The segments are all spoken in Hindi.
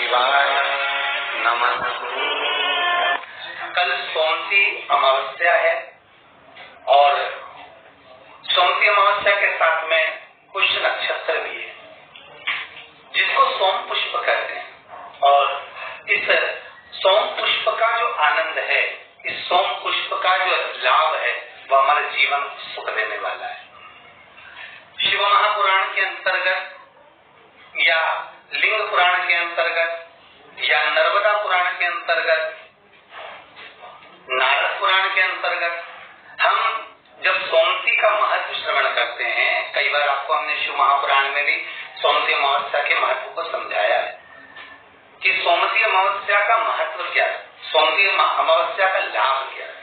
शिवाय नमः। कल सोमती अमावस्या है और सोमती अमावस्या के साथ में पुष्य नक्षत्र भी है, जिसको सोम पुष्प कहते हैं। और इस सोम पुष्प का जो आनंद है, इस सोम पुष्प का जो लाभ है, वह हमारे जीवन को सुख देने वाला है। शिव महापुराण के अंतर्गत या लिंग पुराण के अंतर्गत या नर्मदा पुराण के अंतर्गत, नारद पुराण के अंतर्गत हम जब सोमती का महत्व श्रवण करते हैं, कई बार आपको हमने शिव महापुराण में भी सोमती अमावस्या के महत्व को समझाया है कि सोमती अमावस्या का महत्व क्या है, सोमती अमावस्या का लाभ क्या है,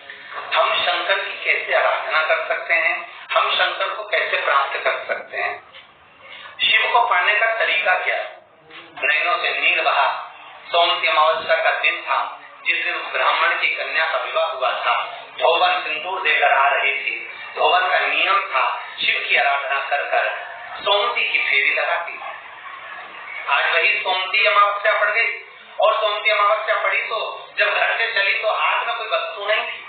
हम शंकर की कैसे आराधना कर सकते हैं, हम शंकर को कैसे प्राप्त कर सकते हैं, शिव को पाने का तरीका क्या है। नैनों से नीर बहा। सोमती अमावस्या का दिन था जिस दिन ब्राह्मण की कन्या का विवाह हुआ था। धोवन सिंदूर देकर आ रही थी। धोवन का नियम था शिव की आराधना कर कर सोमती की फेरी लगाती। आज वही सोमती अमावस्या पड़ गई और सोमती अमावस्या पड़ी तो जब घर से चली तो हाथ में कोई वस्तु नहीं थी।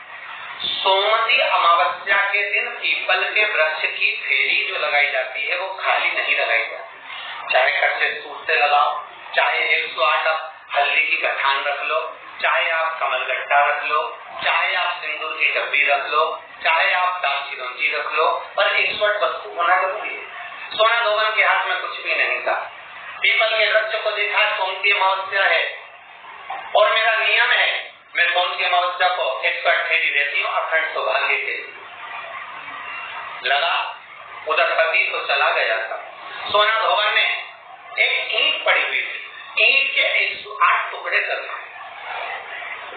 सोमती अमावस्या के दिन पीपल के वृक्ष की फेरी जो लगाई जाती है वो खाली नहीं लगाई जाती। चाहे कच्चे सूत से लगाओ, चाहे 108 हल्दी की कठान रख लो, चाहे आप कमलगट्टा रख लो, चाहे आप सिंदूर की डब्बी रख लो, चाहे आप दाल चिरौंजी रख लो, पर 108 वस्तु होना जरूरी है। सोना धोवन के हाथ में कुछ भी नहीं था। पीपल के वृक्ष को देखा, सोमती अमावस्या है और मेरा नियम है मैं सोमती अमावस्या को 108 फेरी देती हूँ अखंड सौभाग्य के। लगा उधर पति तो चला गया था। सोना धोवन ने एक ईंट पड़ी हुई थी, ईंट के 108 टुकड़े कर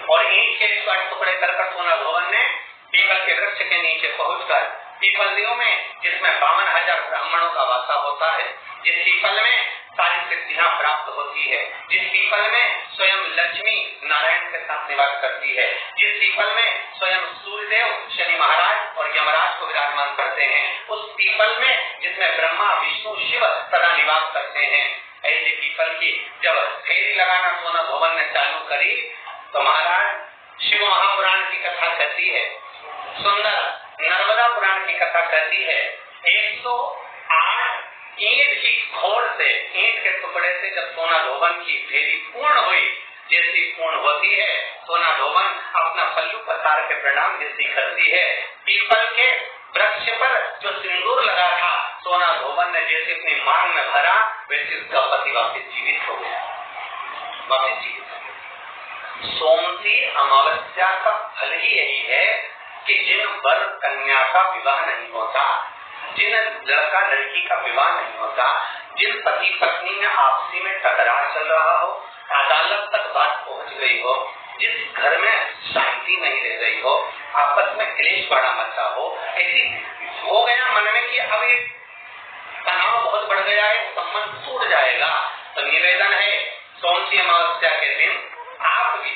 और ईंट के 108 टुकड़े कर सोना धोवन ने पीपल के वृक्ष के नीचे पहुंचकर पीपलियों में जिसमें 52,000 ब्राह्मणों का वासा होता है, जिस पीपल में सारी सिद्धियां प्राप्त होती है, जिस पीपल में स्वयं लक्ष्मी नारायण के साथ निवास करती है, जिस पीपल में स्वयं सूर्यदेव शनि महाराज और यमराज को विराजमान करते हैं, उस पीपल में जिसमें ब्रह्मा विष्णु शिव सदा निवास करते हैं, ऐसे पीपल की जब फेरी लगाना सोना धोवन ने चालू करी तो महाराज शिव महापुराण की कथा कहती है, सुंदर नर्मदा पुराण की कथा कहती है, 108 ईंट की खोर से, ईंट के टुकड़े से जब सोना धोवन की फेरी पूर्ण हुई, जैसी पूर्ण होती है सोना धोवन अपना पल्लू पसार के प्रणाम जैसी करती है। पीपल के वृक्ष पर जो सिंदूर लगा था सोना धोवन ने जैसे अपनी मांग में भरा, वैसे उसका पति वापिस जीवित हो गया, वापिस जीवित हो गया। सोमती अमावस्या का फल ही यही है कि जिन वर कन्या का विवाह नहीं होता, जिन लड़का लड़की का विवाह नहीं होता, जिन पति पत्नी में आपसी में टकरार चल रहा हो, अदालत तक बात पहुंच गई हो, जिस घर में शांति नहीं रह गई हो, आपस में क्लेश बड़ा मचा हो, ऐसी हो गया मन में कि अब ये तनाव बहुत बढ़ गया है, संबंध टूट जाएगा, तो निवेदन है सोमती अमावस्या के दिन आप भी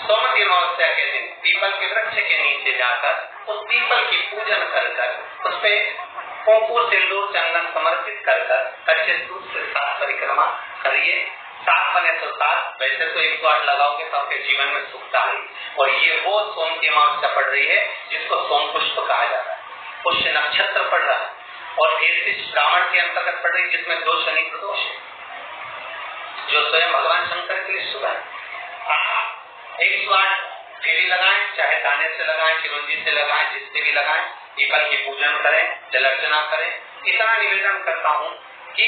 सोमती अमावस्या के दिन पीपल के वृक्ष के नीचे जाकर उस पीपल की पूजन कर कर उस पे कुंकू सिंदूर चंदन समर्पित कर कर कच्चे दूध से 7 परिक्रमा करिए। 7 बने तो 7, वैसे तो 108 लगाओगे तो आपके जीवन में सुखता है। और ये वो सोमती अमावस्या पड़ रही है जिसको सोम पुष्प कहा जाता है, पुष्य नक्षत्र पड़ रहा है और ऐसे ब्राह्मण के अंतर्गत पड़ रही जिसमें 2 शनि प्रदोष है, जो स्वयं भगवान शंकर के लिए शुभ है। आप 108 फेरी लगाएं, चाहे दाने से लगाएं, चिरौंजी से लगाएं, जिससे भी लगाएं, पीपल की पूजन करें, जल अर्चना करें। इतना निवेदन करता हूँ कि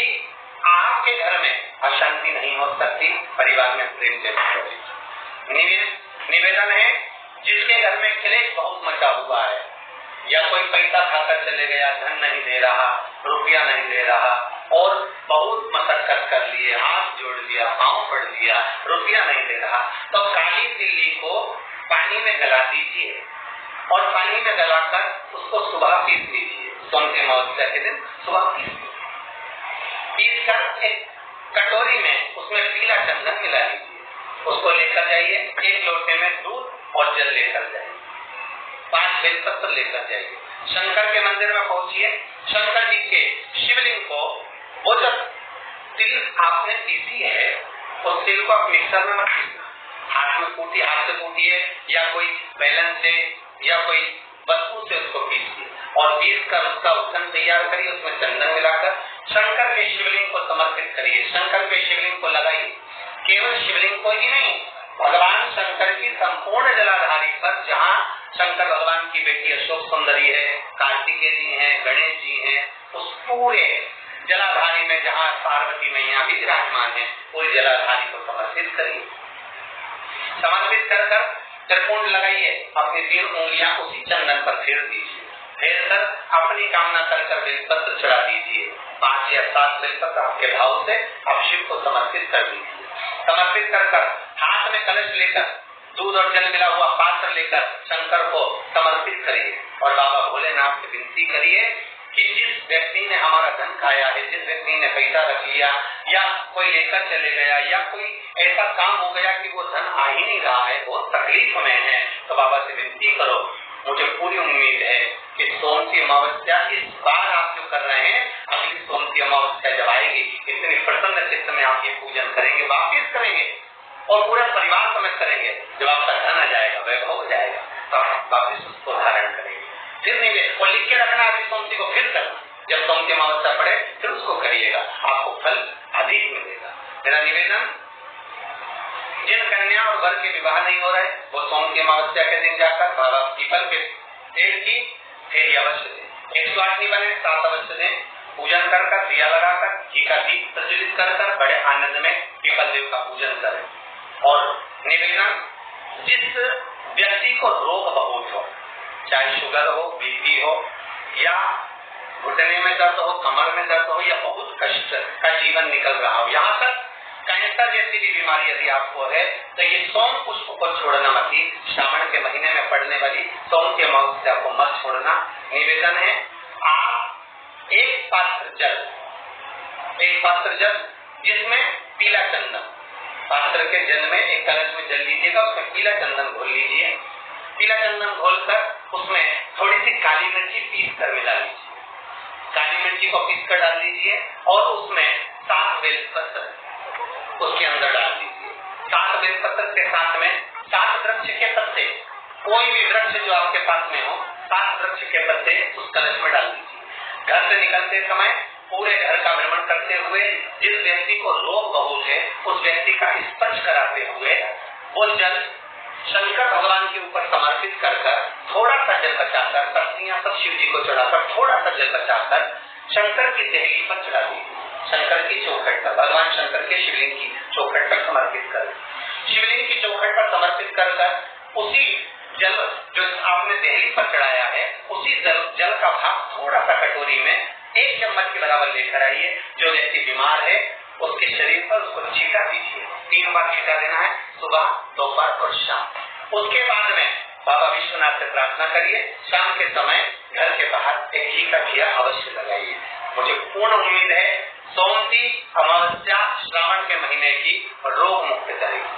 आपके घर में अशांति नहीं हो सकती, परिवार में प्रेम जरूर करें। निवेदन है जिसके घर में क्लेश बहुत मचा हुआ है या कोई पैसा खाकर चले गया, धन नहीं दे रहा, रुपया नहीं दे रहा और बहुत मशक्कत कर लिए, हाथ जोड़ लिया, पांव पड़ लिया, रुपया नहीं दे रहा, तो काली तिल्ली को पानी में गला दीजिए और पानी में गलाकर उसको सुबह पीस लीजिए। सोमती अमावस्या के दिन सुबह पीस कर एक कटोरी में उसमें पीला चंदन मिला लीजिए, उसको लेकर जाइए, 1 लोटे में दूध और जल लेकर जाइए, 5 बेलपत्र लेकर जाइए, शंकर के मंदिर में पहुंचिए, शंकर जी के शिवलिंग को वो जब तिल आपने पीसी है, उस तिल को आप मिक्सर में मत पीसना, हाथ में कूटी, हाथ से कूटिए या कोई बैलन से या कोई वस्तु से उसको पीसिए और पीस कर उसका उत्थन तैयार करिए, उसमें चंदन मिलाकर शंकर के शिवलिंग को समर्पित करिए, शंकर के शिवलिंग को लगाइए। केवल शिवलिंग को ही नहीं, भगवान शंकर की संपूर्ण जलाधारी पर, जहाँ शंकर भगवान की बेटी अशोक सुंदरी है, कार्तिकेय जी हैं, गणेश जी हैं, उस पूरे जलाधारी में जहाँ पार्वती मैया भी विराजमान है, पूरी जलाधारी को समर्पित करिए। समर्पित कर कर त्रिपुंड लगाइए, अपनी 3 उंगलियां उसी चंदन पर फेर दीजिए, फेर कर अपनी कामना कर बेलपत्र चढ़ा दीजिए। 5 या 7 बेलपत्र आपके भाव से आप शिव को समर्पित कर दीजिए। समर्पित कर कर हाथ में कलश लेकर दूध और जल मिला हुआ पात्र लेकर शंकर को समर्पित करिए और बाबा भोलेनाथ से विनती करिए कि जिस व्यक्ति ने हमारा धन खाया है, जिस व्यक्ति ने पैसा रख लिया या कोई लेकर चले गया या कोई ऐसा काम हो गया कि वो धन आ ही नहीं रहा है, बहुत तकलीफ में है, तो बाबा से विनती करो। मुझे पूरी उम्मीद है कि सोमती अमावस्या इस बार आप जो कर रहे हैं, अगली सोमती अमावस्या जब आएगी, इतनी प्रसन्न चित्त में आप ये पूजन करेंगे, वापिस करेंगे और पूरा परिवार समेत करेंगे। जब आपका धन आ जाएगा, वैभव हो जाएगा, तो आप वापिस उसको धारण करेंगे। फिर नहीं वे और लिख के रखना, अभी सोमती को फिर करना, जब सोमती अमावस्या पड़े फिर उसको करिएगा, आपको फल अधिक मिलेगा। मेरा निवेदन, जिन कन्या और वर के विवाह नहीं हो रहे, वो सोमती अमावस्या के दिन जाकर बाबा पीपल के पेड़ की फेरी अवश्य दें। 108 नहीं बने 7 अवश्य दें। पूजन कर कर, दिया लगाकर, घी का दीप प्रज्वलित कर कर बड़े आनंद में पीपल देव का पूजन करें। और निवेदन, जिस व्यक्ति को रोग बहुत हो, चाहे शुगर हो, बीपी हो या घुटने में दर्द हो, कमर में दर्द हो या बहुत कष्ट का जीवन निकल रहा हो, यहाँ तक कैंसर जैसी भी बीमारी यदि आपको है, तो ये सोम पुष्प को छोड़ना मत। श्रावण के महीने में पड़ने वाली सोम की अमावस्या को मत छोड़ना। निवेदन है, आप एक पात्र जल जिसमें पीला चंदन, पात्र के जल में एक कलश में जल लीजिएगा, उसमें पीला चंदन घोल लीजिए। पीला चंदन घोलकर उसमें थोड़ी सी काली मिर्ची पीस कर मिला लीजिए, काली मिर्ची को पीस कर डाल दीजिए और उसमें 7 बेलपत्र उसके अंदर डाल दीजिए। 7 बेलपत्र के साथ में 7 वृक्ष के पत्ते, कोई भी वृक्ष जो आपके पास में हो, 7 वृक्ष के पत्ते उस कलश में डाल दीजिए। घर से निकलते समय पूरे घर का भ्रमण करते हुए जिस व्यक्ति को रोग बहुत है, उस व्यक्ति का स्पर्श कराते हुए वो जल शंकर भगवान के ऊपर समर्पित कर कर थोड़ा सा जल बचाकर, पत्नियां सब शिव जी को चढ़ाकर थोड़ा सा जल बचाकर शंकर की देहली पर चढ़ा दीजिए, शंकर की चौखट पर, भगवान शंकर के शिवलिंग की चौखट पर समर्पित कर, शिवलिंग की चौखट पर समर्पित कर कर उसी जल जो आपने देहली पर चढ़ाया है, उसी जल का भाग थोड़ा सा कटोरी में 1 चम्मच के बराबर लेकर आइए। जो व्यक्ति बीमार है उसके शरीर पर उसको छींटा दीजिए, 3 बार छींटा देना है, सुबह, दोपहर और शाम। उसके बाद में बाबा विश्वनाथ से प्रार्थना करिए, शाम के समय घर के बाहर एक घी का दिया अवश्य लगाइए। मुझे पूर्ण उम्मीद है सोमती अमावस्या श्रावण के महीने की रोग मुक्त करेगी,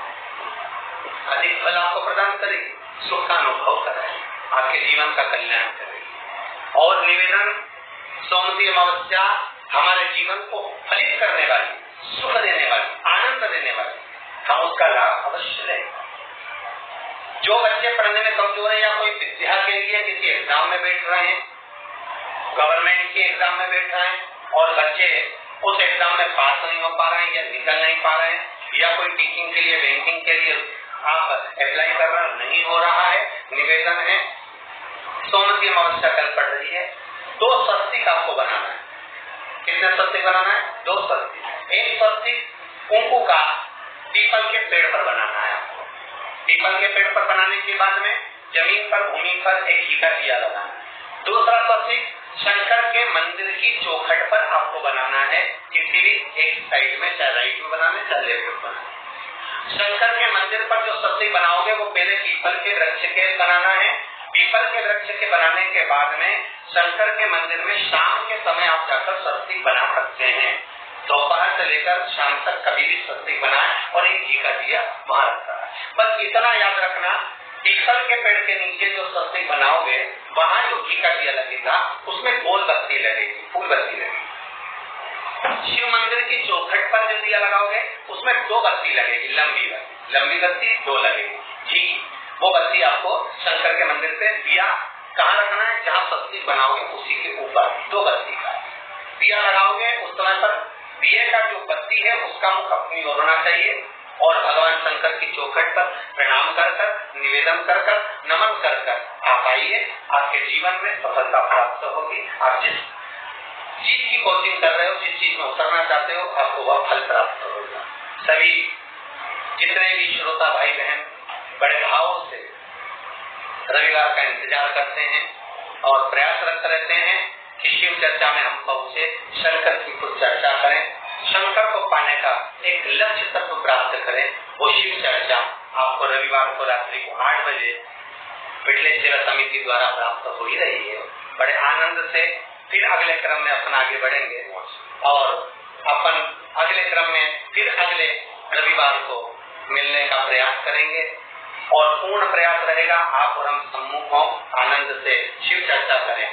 अधिक फल आपको प्रदान करेगी, सुख का अनुभव कराएगी, आपके जीवन का कल्याण करेगी। और निवेदन, सोमती अमावस्या हमारे जीवन को फलित करने वाली, सुख देने वाली, आनंद देने वाली, हम उसका लाभ अवश्य लें। जो बच्चे पढ़ने में कमजोर है या कोई विद्या के लिए किसी एग्जाम में बैठ रहे हैं, गवर्नमेंट के एग्जाम में बैठ रहे हैं और बच्चे उस एग्जाम में पास नहीं हो पा रहे हैं या निकल नहीं पा रहे हैं या कोई टीचिंग के लिए, बैंकिंग के लिए आप अप्लाई कर रहे नहीं हो रहा है, निवेदन है, सोमती अमावस्या कल पड़ रही है, 2 स्वस्तिक आपको बनाना है। कितने स्वस्तिक बनाना है? 2 स्वस्तिक। एक स्वस्तिक कुंकू का पीपल के पेड़ पर बनाना है आपको। पीपल के पेड़ पर बनाने के बाद में जमीन पर, भूमि पर एक घी का दिया लगाना है। दूसरा स्वस्तिक शंकर के मंदिर की चौखट पर आपको बनाना है, किसी भी एक साइड में, चाहे राइट में बनाना है चाहे लेफ्ट में बनाना है। शंकर के मंदिर पर जो स्वस्तिक बनाओगे वो पहले पीपल के वृक्ष के बनाना है। पीपल के वृक्ष के बनाने के बाद में शंकर के मंदिर में शाम के समय आप जाकर स्वस्तिक बना सकते हैं। दोपहर से लेकर शाम तक कभी भी स्वस्तिक बनाए और एक घी का दिया वहां रखा है। बस इतना याद रखना, पीपल के पेड़ के नीचे जो स्वस्तिक बनाओगे वहां जो घी का दिया लगेगा उसमें गोल बत्ती लगेगी, फूल बत्ती लगेगी। शिव मंदिर की चौखट पर जो दिया लगाओगे उसमें 2 बत्ती लगेगी, लंबी बत्ती 2 लगेगी। ठीक, वो बत्ती आपको शंकर के मंदिर पे दिया कहाँ रखना है, जहाँ सस्ती बनाओगे उसी के ऊपर 2 बत्ती का दिया लगाओगे। उस समय पर दिए का जो बत्ती है उसका मुख अपनी ओर होना चाहिए और भगवान शंकर की चौखट पर प्रणाम कर कर, निवेदन कर कर, नमन कर कर आप आइए। आपके जीवन में सफलता प्राप्त होगी। आप जिस चीज की कोचिंग कर रहे हो, जिस चीज में उतरना चाहते हो, आपको वह फल प्राप्त होगा। सभी जितने भी श्रोता भाई बहन बड़े भाव से रविवार का इंतजार करते हैं और प्रयासरत रहते हैं कि शिव चर्चा में हम पहुंचे, शंकर की कुछ चर्चा करें, शंकर को पाने का एक लक्ष्य तत्व प्राप्त करें। वो शिव चर्चा आपको रविवार को रात्रि को 8 बजे बिटले सेवा समिति द्वारा प्राप्त हो ही रही है। बड़े आनंद से फिर अगले क्रम में अपन आगे बढ़ेंगे और अपन अगले क्रम में फिर अगले रविवार को मिलने का प्रयास करेंगे और पूर्ण प्रयास रहेगा आप और हम सम्मुख हों, आनंद से शिव चर्चा करें।